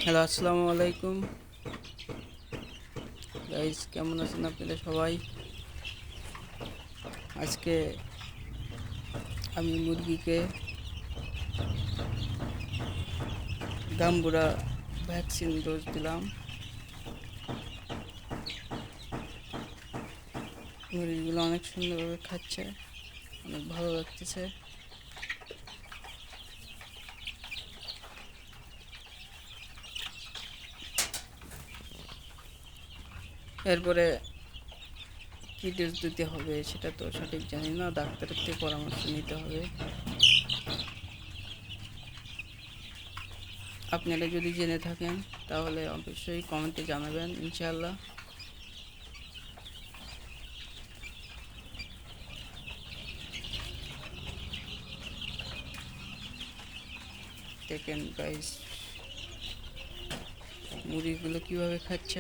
Hello, আসসালামু আলাইকুম guys, কেমন আছেন আপনারা সবাই? আজকে আমি মুরগিকে গাম্বুরা ভ্যাকসিন ডোজ দিলাম। মুরগিগুলো অনেক সুন্দরভাবে খাচ্ছে, অনেক ভালো লাগতেছে। এরপরে কী ডোজ দিতে হবে সেটা তো সঠিক জানি না, ডাক্তারের থেকে পরামর্শ নিতে হবে। আপনারা যদি জেনে থাকেন তাহলে অবশ্যই কমেন্টে জানাবেন, ইনশাআল্লাহ। দেখেন গাইস, মুরগিগুলো কীভাবে খাচ্ছে।